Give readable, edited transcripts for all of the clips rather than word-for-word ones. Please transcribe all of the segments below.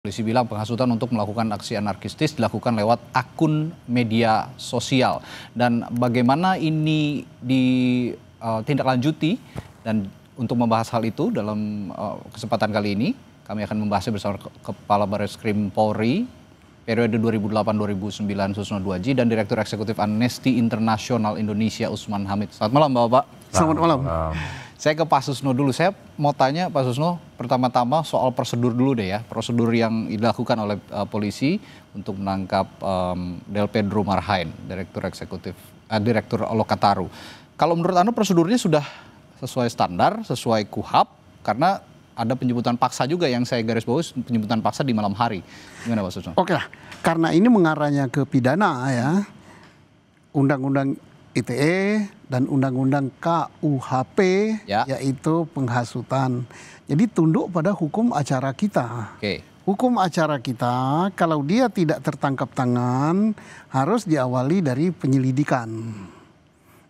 Polisi bilang penghasutan untuk melakukan aksi anarkistis dilakukan lewat akun media sosial. Dan bagaimana ini ditindaklanjuti, dan untuk membahas hal itu dalam kesempatan kali ini, kami akan membahasnya bersama Kepala Barreskrim Polri periode 2008-2009 Susno Duaji dan Direktur Eksekutif Amnesty International Indonesia Usman Hamid. Selamat malam Bapak. Selamat malam. Saya ke Pak Susno dulu. Saya mau tanya Pak Susno, pertama-tama soal prosedur dulu deh ya. Prosedur yang dilakukan oleh polisi untuk menangkap Del Pedro Marhain, Direktur Lokataru. Kalau menurut Anda prosedurnya sudah sesuai standar, sesuai KUHAP, karena ada penjemputan paksa juga yang saya garis bawahi, penjemputan paksa di malam hari. Gimana Pak Susno? Oke lah, karena ini mengarahnya ke pidana ya, Undang-Undang ITE dan Undang-Undang KUHP ya, yaitu penghasutan. Jadi tunduk pada hukum acara kita. Hukum acara kita kalau dia tidak tertangkap tangan harus diawali dari penyelidikan.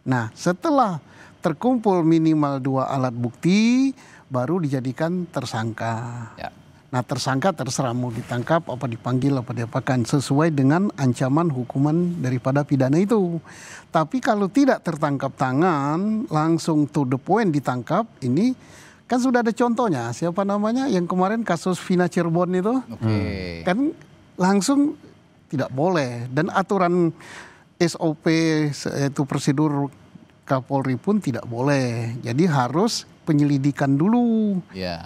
Nah, setelah terkumpul minimal 2 alat bukti baru dijadikan tersangka. Nah, tersangka terserah mau ditangkap, apa dipanggil, apa diapakan sesuai dengan ancaman hukuman daripada pidana itu. Tapi kalau tidak tertangkap tangan, langsung to the point ditangkap, ini kan sudah ada contohnya. Siapa namanya yang kemarin kasus Vina Cirebon itu? Kan langsung tidak boleh. Dan aturan SOP itu prosedur Kapolri pun tidak boleh. Jadi harus penyelidikan dulu.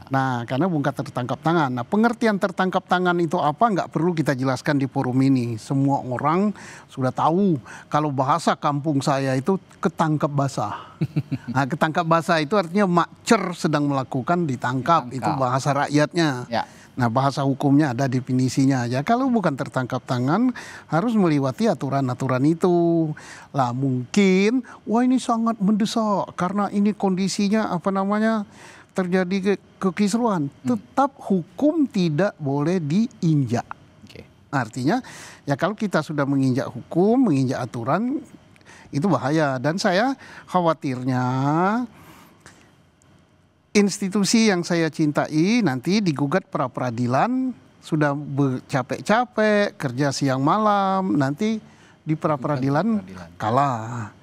Nah, karena bukan tertangkap tangan. Nah, pengertian tertangkap tangan itu apa nggak perlu kita jelaskan di forum ini. Semua orang sudah tahu kalau bahasa kampung saya itu ketangkap basah. Nah, ketangkap basah itu artinya makcer sedang melakukan ditangkap. Itu bahasa rakyatnya. Nah, bahasa hukumnya ada definisinya aja. Kalau bukan tertangkap tangan harus melewati aturan-aturan itu. Lah mungkin, wah ini sangat mendesak karena ini kondisinya terjadi kekisruhan. Tetap hukum tidak boleh diinjak. Artinya ya kalau kita sudah menginjak hukum, menginjak aturan itu bahaya. Dan saya khawatirnya institusi yang saya cintai nanti digugat pra peradilan, sudah bercapek-capek, kerja siang malam, nanti di pra peradilan kalah.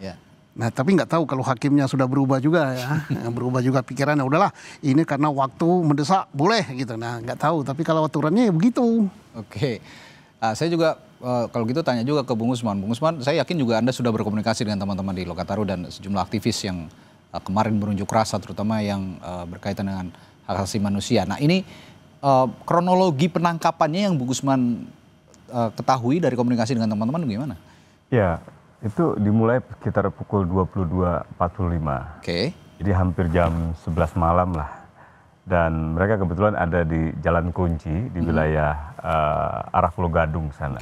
Nah, tapi nggak tahu kalau hakimnya sudah berubah juga ya, berubah juga pikirannya. Udahlah, ini karena waktu mendesak boleh gitu. Nah, nggak tahu. Tapi kalau aturannya ya begitu. Saya juga kalau gitu tanya juga ke Bung Usman. Bung Usman, saya yakin juga Anda sudah berkomunikasi dengan teman-teman di Lokataru dan sejumlah aktivis yang kemarin berunjuk rasa, terutama yang berkaitan dengan hak asasi manusia. Nah, ini kronologi penangkapannya yang Bung Usman ketahui dari komunikasi dengan teman-teman gimana? Ya, itu dimulai sekitar pukul 22.45. Jadi hampir jam 11 malam lah. Dan mereka kebetulan ada di Jalan Kunci di wilayah arah Pulau Gadung sana.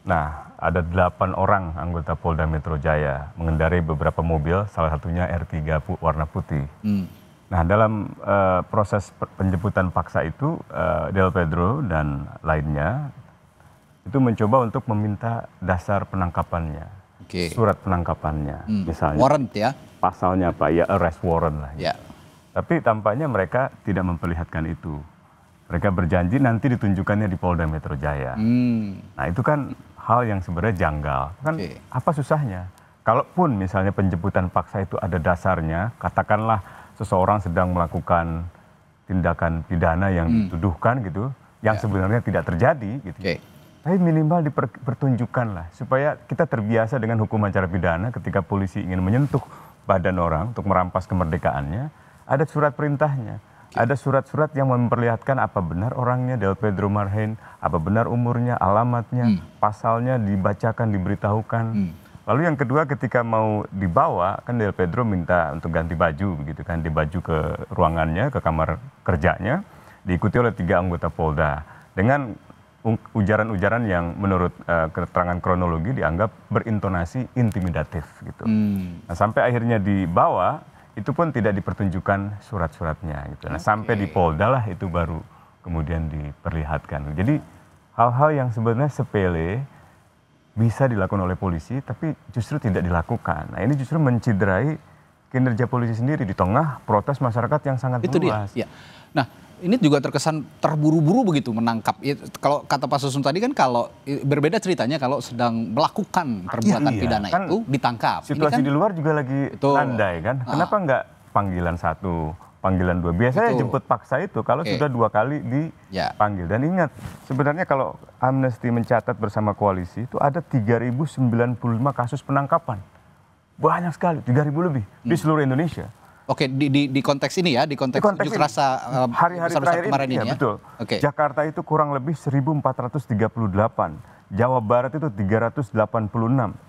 Nah, ada 8 orang anggota Polda Metro Jaya mengendarai beberapa mobil, salah satunya R3 warna putih. Nah, dalam proses penjemputan paksa itu, Del Pedro dan lainnya itu mencoba untuk meminta dasar penangkapannya, surat penangkapannya, misalnya. Warrant ya? Pasalnya apa? Ya arrest warrant lah. Tapi tampaknya mereka tidak memperlihatkan itu. Mereka berjanji nanti ditunjukkannya di Polda Metro Jaya. Nah, itu kan hal yang sebenarnya janggal. Kan apa susahnya? Kalaupun misalnya penjemputan paksa itu ada dasarnya, katakanlah seseorang sedang melakukan tindakan pidana yang dituduhkan gitu, yang sebenarnya tidak terjadi gitu. Tapi minimal dipertunjukkan lah, supaya kita terbiasa dengan hukum acara pidana ketika polisi ingin menyentuh badan orang untuk merampas kemerdekaannya, ada surat perintahnya. Ada surat-surat yang memperlihatkan apa benar orangnya Del Pedro Marhain, apa benar umurnya, alamatnya, pasalnya dibacakan, diberitahukan. Lalu yang kedua ketika mau dibawa, kan Del Pedro minta untuk ganti baju begitu kan, di baju ke ruangannya, ke kamar kerjanya, diikuti oleh 3 anggota Polda dengan ujaran-ujaran yang menurut keterangan kronologi dianggap berintonasi intimidatif gitu. Nah, sampai akhirnya dibawa, itu pun tidak dipertunjukkan surat-suratnya gitu. Nah, sampai di Polda lah itu baru kemudian diperlihatkan. Jadi hal-hal yang sebenarnya sepele bisa dilakukan oleh polisi tapi justru tidak dilakukan. Nah, ini justru menciderai kinerja polisi sendiri di tengah protes masyarakat yang sangat luas. Nah, ini juga terkesan terburu-buru begitu menangkap. Kalau kata Pak Susno tadi kan kalau berbeda ceritanya kalau sedang melakukan perbuatan pidana kan itu ditangkap. Situasi ini kan, di luar juga lagi landai kan. Kenapa nggak panggilan 1, panggilan 2? Biasanya jemput paksa itu kalau sudah 2 kali dipanggil. Dan ingat, sebenarnya kalau Amnesty mencatat bersama koalisi itu ada 3.095 kasus penangkapan. Banyak sekali, 3.000 lebih di seluruh Indonesia. Oke, di konteks ini ya, di konteks unjuk rasa hari-hari terakhir kemarin ini ya. Betul. Jakarta itu kurang lebih 1.438, Jawa Barat itu 386,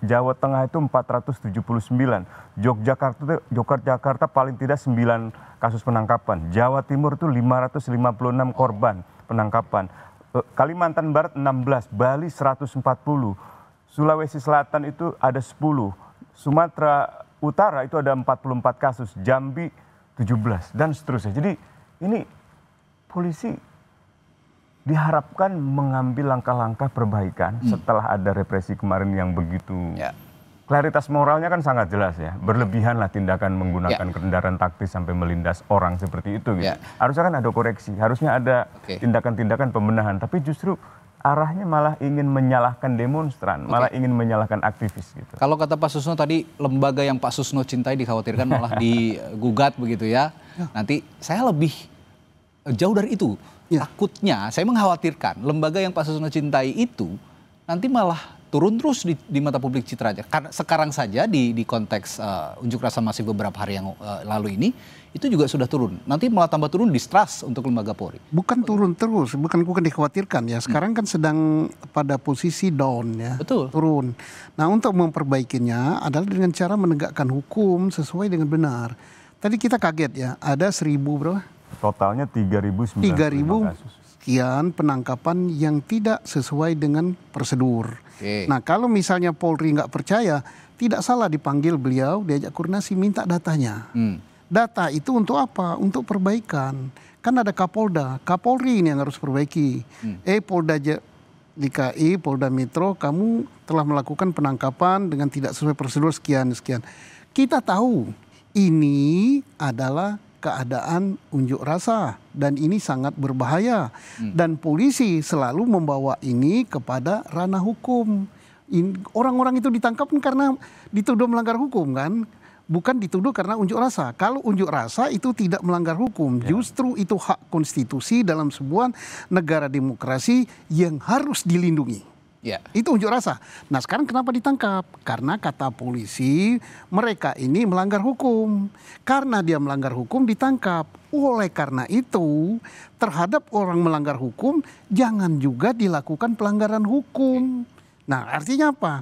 Jawa Tengah itu 479, Yogyakarta paling tidak 9 kasus penangkapan, Jawa Timur itu 556 korban penangkapan, Kalimantan Barat 16, Bali 140, Sulawesi Selatan itu ada 10, Sumatera Utara itu ada 44 kasus, Jambi 17 dan seterusnya. Jadi ini polisi diharapkan mengambil langkah-langkah perbaikan setelah ada represi kemarin yang begitu. Klaritas moralnya kan sangat jelas ya, berlebihan lah tindakan menggunakan kendaraan taktis sampai melindas orang seperti itu gitu. Harusnya kan ada koreksi, harusnya ada tindakan-tindakan pembenahan, tapi justru arahnya malah ingin menyalahkan demonstran, malah ingin menyalahkan aktivis gitu. Kalau kata Pak Susno tadi, lembaga yang Pak Susno cintai dikhawatirkan malah digugat begitu ya. Nanti saya lebih jauh dari itu. Takutnya, saya mengkhawatirkan lembaga yang Pak Susno cintai itu nanti malah turun terus di mata publik citranya. Karena sekarang saja di konteks unjuk rasa masif beberapa hari yang lalu ini, itu juga sudah turun. Nanti malah tambah turun distrust untuk lembaga Polri. Bukan turun terus, bukan dikhawatirkan ya. Sekarang kan sedang pada posisi down ya. Betul. Turun. Nah, untuk memperbaikinya adalah dengan cara menegakkan hukum sesuai dengan benar. Tadi kita kaget ya, ada 1.000 berapa? Totalnya 3.000 kasus. Sekian penangkapan yang tidak sesuai dengan prosedur. Nah, kalau misalnya Polri nggak percaya, tidak salah dipanggil beliau, diajak koordinasi, minta datanya. Data itu untuk apa? Untuk perbaikan. Kan ada Kapolda, Kapolri ini yang harus perbaiki. Polda DKI, Polda Metro, kamu telah melakukan penangkapan dengan tidak sesuai prosedur sekian. Kita tahu ini adalah keadaan unjuk rasa dan ini sangat berbahaya. Dan polisi selalu membawa ini kepada ranah hukum. Orang-orang itu ditangkap karena dituduh melanggar hukum kan? Bukan dituduh karena unjuk rasa. Kalau unjuk rasa itu tidak melanggar hukum. Justru itu hak konstitusi dalam sebuah negara demokrasi yang harus dilindungi. Itu unjuk rasa. Nah, sekarang kenapa ditangkap? Karena kata polisi mereka ini melanggar hukum. Karena dia melanggar hukum ditangkap. Oleh karena itu terhadap orang melanggar hukum jangan juga dilakukan pelanggaran hukum. Nah, artinya apa?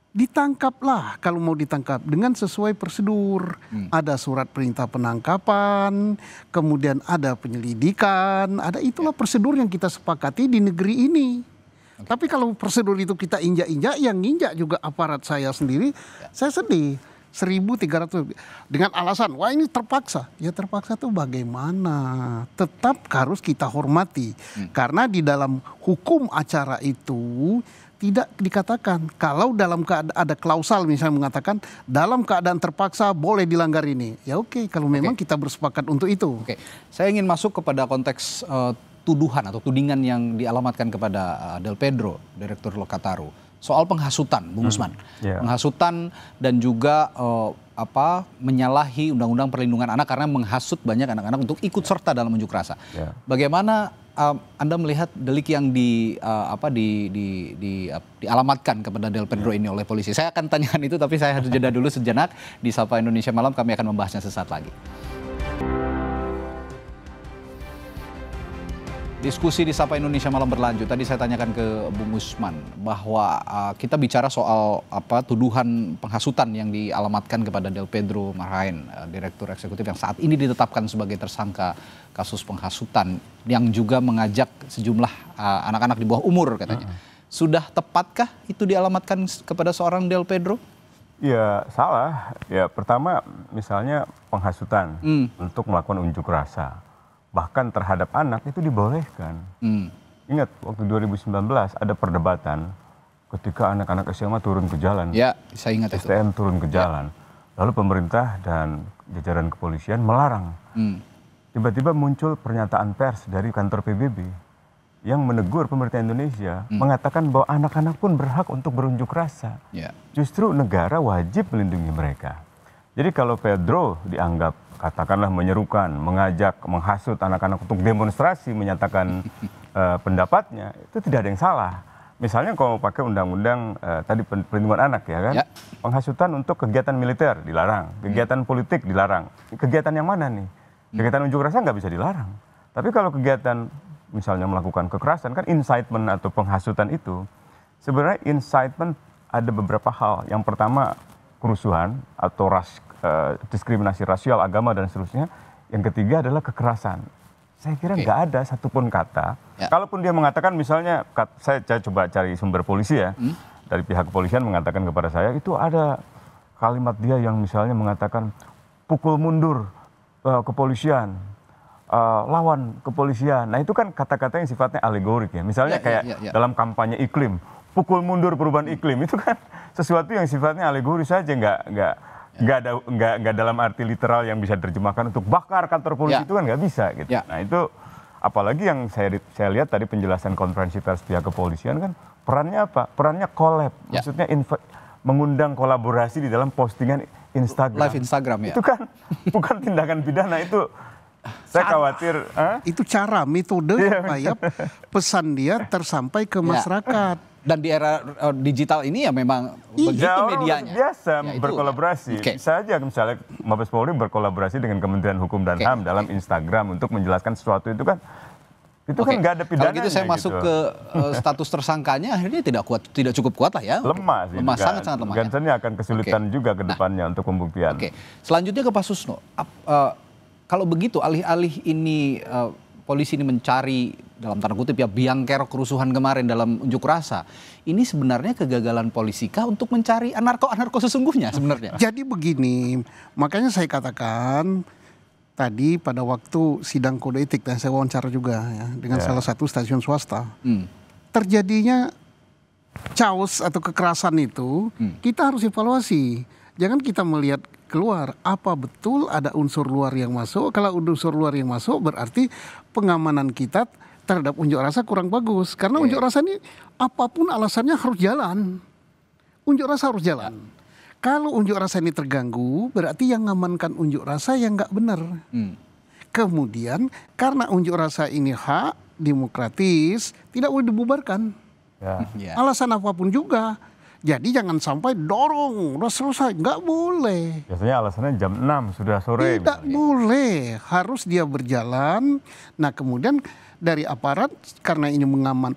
Ditangkaplah kalau mau ditangkap dengan sesuai prosedur. Ada surat perintah penangkapan, kemudian ada penyelidikan, ada itulah prosedur yang kita sepakati di negeri ini. Tapi kalau prosedur itu kita injak-injak, yang nginjak juga aparat saya sendiri, saya sedih. 1.300 dengan alasan, wah ini terpaksa. Ya terpaksa tuh bagaimana? Tetap harus kita hormati. Karena di dalam hukum acara itu tidak dikatakan kalau dalam keadaan ada klausal misalnya mengatakan dalam keadaan terpaksa boleh dilanggar ini. Ya oke, kalau memang kita bersepakat untuk itu. Saya ingin masuk kepada konteks tuduhan atau tudingan yang dialamatkan kepada Del Pedro, Direktur Lokataru, soal penghasutan, Bung Usman. Penghasutan dan juga menyalahi Undang-Undang Perlindungan Anak karena menghasut banyak anak-anak untuk ikut serta dalam unjuk rasa. Bagaimana Anda melihat delik yang dialamatkan kepada Del Pedro ini oleh polisi? Saya akan tanyakan itu, tapi saya harus jeda dulu sejenak. Di Sapa Indonesia Malam kami akan membahasnya sesaat lagi. Diskusi di Sapa Indonesia Malam berlanjut. Tadi saya tanyakan ke Bung Usman bahwa kita bicara soal tuduhan penghasutan yang dialamatkan kepada Del Pedro Marhain, Direktur Eksekutif yang saat ini ditetapkan sebagai tersangka kasus penghasutan yang juga mengajak sejumlah anak-anak di bawah umur katanya. Sudah tepatkah itu dialamatkan kepada seorang Del Pedro? Ya salah. Ya pertama misalnya penghasutan untuk melakukan unjuk rasa. Bahkan terhadap anak itu dibolehkan. Ingat waktu 2019 ada perdebatan ketika anak-anak SMA turun ke jalan. Ya, saya ingat itu. STM turun ke jalan. Lalu pemerintah dan jajaran kepolisian melarang. tiba-tiba muncul pernyataan pers dari kantor PBB yang menegur pemerintah Indonesia, mengatakan bahwa anak-anak pun berhak untuk berunjuk rasa. Justru negara wajib melindungi mereka. Jadi kalau Pedro dianggap katakanlah menyerukan, mengajak, menghasut anak-anak untuk demonstrasi, menyatakan pendapatnya, itu tidak ada yang salah. Misalnya kalau pakai undang-undang tadi perlindungan anak ya kan, penghasutan untuk kegiatan militer dilarang, kegiatan politik dilarang. Kegiatan yang mana nih? Kegiatan unjuk rasa nggak bisa dilarang. Tapi kalau kegiatan misalnya melakukan kekerasan, kan incitement atau penghasutan itu, sebenarnya incitement ada beberapa hal. Yang pertama kerusuhan atau diskriminasi rasial, agama dan seterusnya. Yang ketiga adalah kekerasan. Saya kira nggak ada satupun kata. Kalaupun dia mengatakan misalnya, saya coba cari sumber polisi ya, dari pihak kepolisian mengatakan kepada saya, itu ada kalimat dia yang misalnya mengatakan pukul mundur kepolisian, lawan kepolisian. Nah itu kan kata-kata yang sifatnya alegorik ya. Misalnya kayak dalam kampanye iklim, pukul mundur perubahan iklim, itu kan sesuatu yang sifatnya alegoris saja, nggak dalam arti literal yang bisa diterjemahkan untuk bakar kantor polisi, itu kan nggak bisa gitu. Nah itu apalagi yang saya lihat tadi penjelasan konferensi pers pihak kepolisian kan perannya apa? Perannya collab, maksudnya mengundang kolaborasi di dalam postingan Instagram. Live Instagram ya. Itu kan bukan tindakan pidana, itu saya khawatir. Itu cara, metode supaya pesan dia tersampai ke masyarakat. Dan di era digital ini ya memang begitu medianya. Biasa berkolaborasi. Bisa aja misalnya Mabes Polri berkolaborasi dengan Kementerian Hukum dan HAM dalam Instagram untuk menjelaskan sesuatu itu kan. Itu kan nggak ada pidananya. Kalau gitu saya masuk ke status tersangkanya akhirnya tidak cukup kuat lah ya. Lemah sih. Lemah, sangat-sangat lemah. Gansannya akan kesulitan juga ke depannya untuk pembuktian. Selanjutnya ke Pak Susno. Kalau begitu alih-alih ini polisi ini mencari dalam tanda kutip ya biang kerok kerusuhan kemarin dalam unjuk rasa, ini sebenarnya kegagalan polisi kah untuk mencari anarko sesungguhnya sebenarnya? Jadi begini, makanya saya katakan tadi pada waktu sidang kode etik dan saya wawancara juga ya dengan salah satu stasiun swasta, terjadinya chaos atau kekerasan itu kita harus evaluasi. Jangan kita melihat keluar, apa betul ada unsur luar yang masuk. Kalau unsur luar yang masuk berarti pengamanan kita terhadap unjuk rasa kurang bagus. Karena unjuk rasa ini apapun alasannya harus jalan. Unjuk rasa harus jalan. Kalau unjuk rasa ini terganggu, berarti yang mengamankan unjuk rasa yang nggak benar. Kemudian karena unjuk rasa ini hak demokratis, tidak boleh dibubarkan. Alasan apapun juga. Jadi jangan sampai dorong, udah selesai, nggak boleh. Biasanya alasannya jam 6 sudah sore. Tidak boleh, harus dia berjalan. Nah kemudian dari aparat, karena ini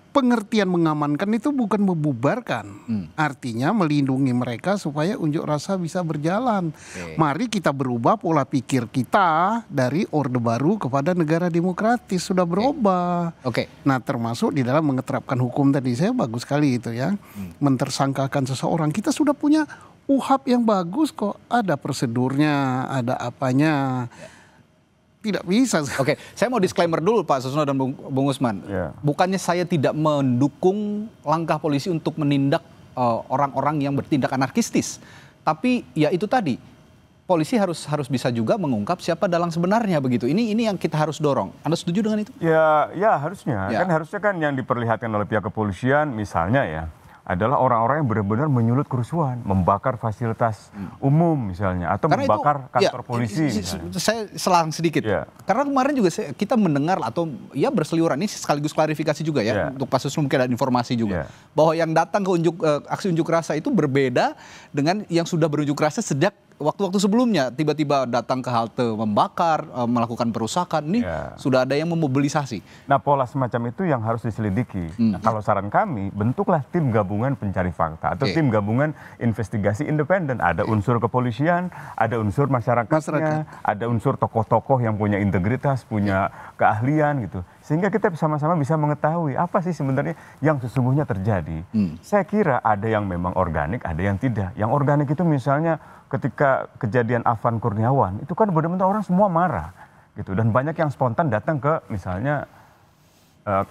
pengertian mengamankan itu bukan membubarkan. Artinya melindungi mereka supaya unjuk rasa bisa berjalan. Mari kita berubah pola pikir kita dari Orde Baru kepada negara demokratis, sudah berubah. Nah termasuk di dalam mengeterapkan hukum tadi, saya bagus sekali itu ya. Mentersangkakan seseorang, kita sudah punya UHAP yang bagus kok. Ada prosedurnya, ada apanya. Tidak bisa. Saya mau disclaimer dulu Pak Susno dan Bung Usman. Bukannya saya tidak mendukung langkah polisi untuk menindak orang-orang yang bertindak anarkistis. Tapi ya itu tadi, polisi harus bisa juga mengungkap siapa dalang sebenarnya begitu. Ini yang kita harus dorong. Anda setuju dengan itu? Ya harusnya. Kan harusnya kan yang diperlihatkan oleh pihak kepolisian misalnya ya, adalah orang-orang yang benar-benar menyulut kerusuhan, membakar fasilitas umum misalnya, atau karena membakar kantor polisi. Saya selang sedikit, karena kemarin juga kita mendengar atau ya berseliweran, ini sekaligus klarifikasi juga ya, untuk Pak Susno mungkin ada informasi juga, bahwa yang datang ke aksi unjuk rasa itu berbeda dengan yang sudah berunjuk rasa sejak waktu-waktu sebelumnya, tiba-tiba datang ke halte membakar, melakukan perusakan, ini sudah ada yang memobilisasi. Nah pola semacam itu yang harus diselidiki. Nah, kalau saran kami, bentuklah tim gabungan pencari fakta atau tim gabungan investigasi independen. Ada unsur kepolisian, ada unsur masyarakatnya, ada unsur tokoh-tokoh yang punya integritas, punya keahlian gitu. Sehingga kita sama-sama bisa mengetahui apa sih sebenarnya yang sesungguhnya terjadi. Saya kira ada yang memang organik, ada yang tidak. Yang organik itu misalnya ketika kejadian Afan Kurniawan, itu kan benar-benar orang semua marah gitu, dan banyak yang spontan datang ke misalnya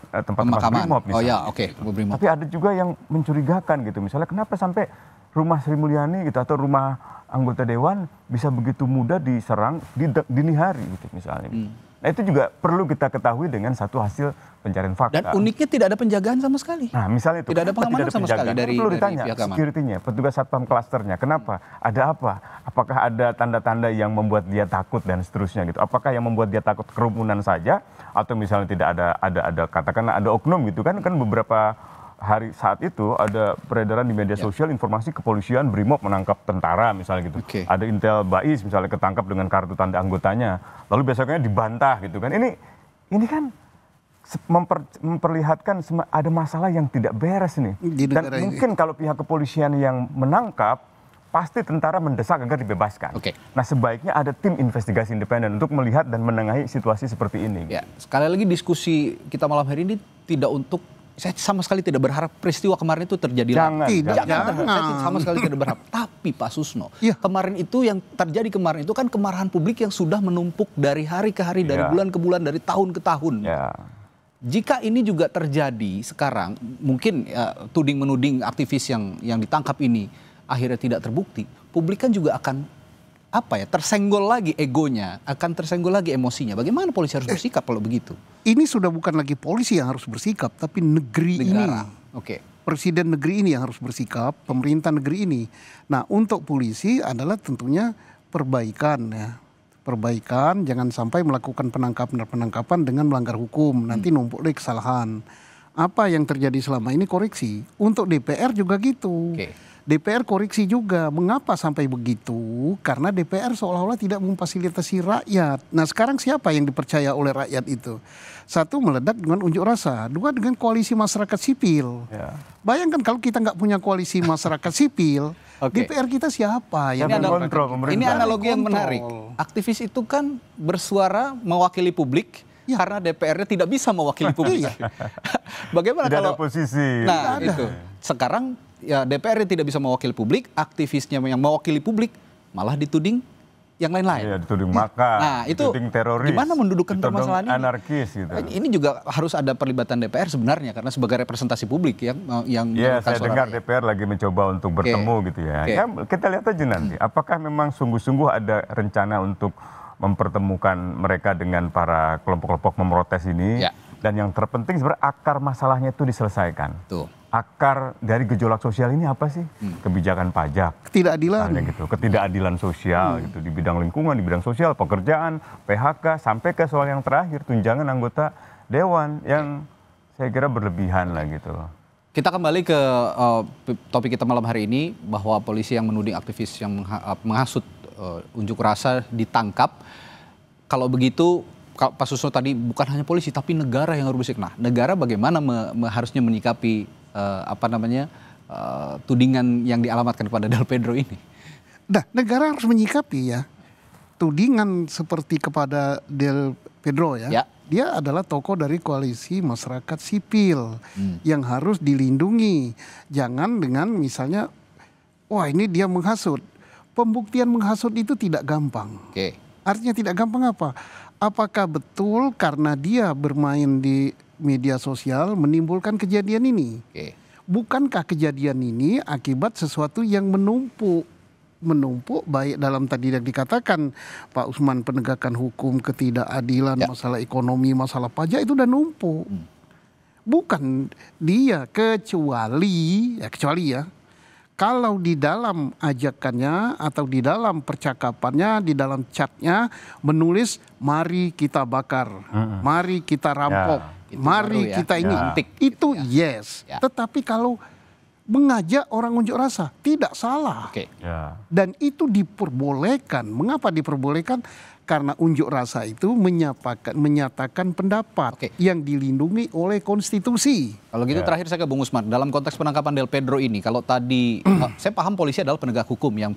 tempat-tempat Brimob misalnya. Brimob. Tapi ada juga yang mencurigakan gitu, misalnya kenapa sampai rumah Sri Mulyani gitu atau rumah anggota dewan bisa begitu mudah diserang di dini hari gitu misalnya. Nah itu juga perlu kita ketahui dengan satu hasil pencarian fakta. Dan uniknya tidak ada penjagaan sama sekali. Nah misalnya itu. Tidak ada pengamanan sama sekali dari perlu ditanya pihak keamanan. security-nya, petugas satpam klasternya. Kenapa? Ada apa? Apakah ada tanda-tanda yang membuat dia takut dan seterusnya gitu? Apakah yang membuat dia takut kerumunan saja? Atau misalnya tidak ada katakanlah ada oknum gitu kan beberapa hari saat itu ada peredaran di media sosial informasi kepolisian Brimob menangkap tentara misalnya gitu. Ada Intel Bais misalnya ketangkap dengan kartu tanda anggotanya. Lalu besoknya dibantah gitu kan. Ini kan memperlihatkan ada masalah yang tidak beres nih. Dan mungkin kalau pihak kepolisian yang menangkap pasti tentara mendesak agar dibebaskan. Nah sebaiknya ada tim investigasi independen untuk melihat dan menengahi situasi seperti ini. Ya, sekali lagi diskusi kita malam hari ini tidak untuk, saya sama sekali tidak berharap peristiwa kemarin itu terjadi lagi. Jangan. Saya sama sekali tidak berharap. Tapi Pak Susno, kemarin itu yang terjadi kemarin itu kan kemarahan publik yang sudah menumpuk dari hari ke hari, dari bulan ke bulan, dari tahun ke tahun. Jika ini juga terjadi sekarang, mungkin tuding-menuding aktivis yang ditangkap ini akhirnya tidak terbukti, publik kan juga akan tersenggol lagi egonya, akan tersenggol lagi emosinya. Bagaimana polisi harus bersikap kalau begitu? Ini sudah bukan lagi polisi yang harus bersikap, tapi negara ini. Presiden negeri ini yang harus bersikap, pemerintah negeri ini. Nah, untuk polisi adalah tentunya perbaikan ya. Perbaikan, jangan sampai melakukan penangkapan dengan melanggar hukum, nanti numpuk lagi kesalahan. Apa yang terjadi selama ini koreksi. Untuk DPR juga gitu. DPR koreksi juga. Mengapa sampai begitu? Karena DPR seolah-olah tidak memfasilitasi rakyat. Nah sekarang siapa yang dipercaya oleh rakyat itu? Satu, meledak dengan unjuk rasa. Dua, dengan koalisi masyarakat sipil. Bayangkan kalau kita nggak punya koalisi masyarakat sipil, DPR kita siapa? Ini analogi yang menarik. Aktivis itu kan bersuara mewakili publik, karena DPR-nya tidak bisa mewakili publik. Bagaimana tidak kalau ada posisi? Nah itu. Sekarang ya DPR tidak bisa mewakili publik, aktivisnya yang mewakili publik malah dituding yang lain-lain. Iya, dituding makar, nah, itu dituding teroris, gimana mendudukkan permasalahan ini? Anarkis gitu. Ini juga harus ada perlibatan DPR sebenarnya karena sebagai representasi publik yang ya, saya dengar DPR lagi mencoba untuk bertemu gitu ya. Ya. Kita lihat aja nanti apakah memang sungguh-sungguh ada rencana untuk mempertemukan mereka dengan para kelompok-kelompok memprotes ini. Dan yang terpenting sebenarnya akar masalahnya itu diselesaikan. Akar dari gejolak sosial ini apa sih? Kebijakan pajak, ketidakadilan gitu, ketidakadilan sosial gitu di bidang lingkungan, di bidang sosial, pekerjaan, PHK, sampai ke soal yang terakhir tunjangan anggota dewan yang saya kira berlebihan lah gitu. Kita kembali ke topik kita malam hari ini bahwa polisi yang menuding aktivis yang menghasut unjuk rasa ditangkap. Kalau begitu Pak Susno tadi bukan hanya polisi tapi negara yang harus bersikap. Nah, negara bagaimana harusnya menyikapi tudingan yang dialamatkan kepada Del Pedro ini? Nah, negara harus menyikapi ya tudingan seperti kepada Del Pedro ya. Dia adalah tokoh dari koalisi masyarakat sipil yang harus dilindungi. Jangan dengan misalnya, wah ini dia menghasut. Pembuktian menghasut itu tidak gampang. Artinya tidak gampang apa? Apakah betul karena dia bermain di media sosial menimbulkan kejadian ini? Bukankah kejadian ini akibat sesuatu yang menumpuk baik dalam tadi yang dikatakan Pak Usman penegakan hukum, ketidakadilan, masalah ekonomi, masalah pajak itu udah numpuk. Bukan dia kecuali ya kalau di dalam ajakannya atau di dalam percakapannya, di dalam chatnya menulis mari kita bakar, mari kita rampok, mari kita ini. Itu yes. Tetapi kalau mengajak orang unjuk rasa tidak salah. Dan itu diperbolehkan. Mengapa diperbolehkan? Karena unjuk rasa itu menyatakan pendapat yang dilindungi oleh konstitusi. Kalau gitu terakhir saya ke Bung Usman, dalam konteks penangkapan Del Pedro ini, kalau tadi saya paham polisi adalah penegak hukum yang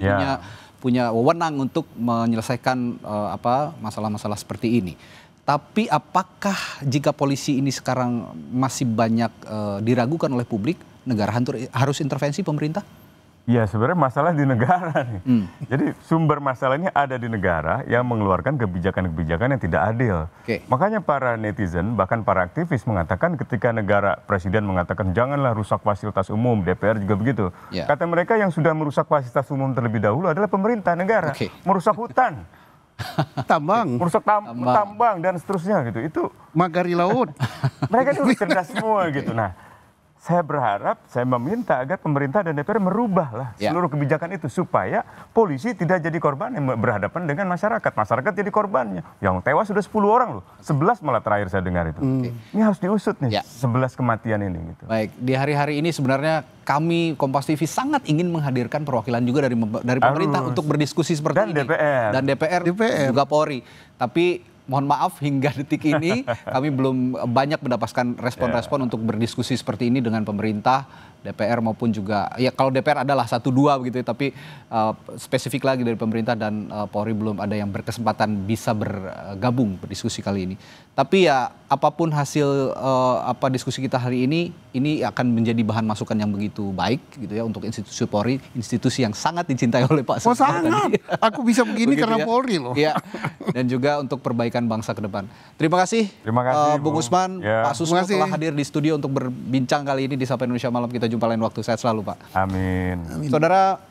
punya wewenang untuk menyelesaikan masalah-masalah seperti ini. Tapi apakah jika polisi ini sekarang masih banyak diragukan oleh publik, negara harus intervensi pemerintah? Ya sebenarnya masalah di negara nih. Jadi sumber masalahnya ada di negara yang mengeluarkan kebijakan-kebijakan yang tidak adil. Makanya para netizen bahkan para aktivis mengatakan ketika negara presiden mengatakan janganlah rusak fasilitas umum, DPR juga begitu. Kata mereka yang sudah merusak fasilitas umum terlebih dahulu adalah pemerintah negara. Merusak hutan, tambang, merusak tambang dan seterusnya gitu. Itu magari laut. mereka itu cerdas semua gitu. Nah, saya berharap, saya meminta agar pemerintah dan DPR merubahlah seluruh kebijakan itu supaya polisi tidak jadi korban yang berhadapan dengan masyarakat. Masyarakat jadi korbannya. Yang tewas sudah 10 orang loh. 11 malah terakhir saya dengar itu. Ini harus diusut nih, 11 kematian ini gitu. Baik, di hari-hari ini sebenarnya kami Kompas TV sangat ingin menghadirkan perwakilan juga dari pemerintah untuk berdiskusi seperti ini. Dan DPR juga Polri. Tapi mohon maaf hingga detik ini kami belum banyak mendapatkan respon-respon untuk berdiskusi seperti ini dengan pemerintah, DPR maupun juga ya kalau DPR adalah 1-2 begitu ya, tapi spesifik lagi dari pemerintah dan Polri belum ada yang berkesempatan bisa bergabung berdiskusi kali ini. Tapi ya apapun hasil diskusi kita hari ini akan menjadi bahan masukan yang begitu baik gitu ya untuk institusi Polri, institusi yang sangat dicintai oleh Pak Susno. Sangat. Aku bisa begini karena Polri loh. Ya. Dan juga untuk perbaikan bangsa ke depan. Terima kasih Bung Usman, Pak Susno telah hadir di studio untuk berbincang kali ini di Sapa Indonesia Malam. Kita jumpa lain waktu. Sehat selalu Pak. Amin. Saudara,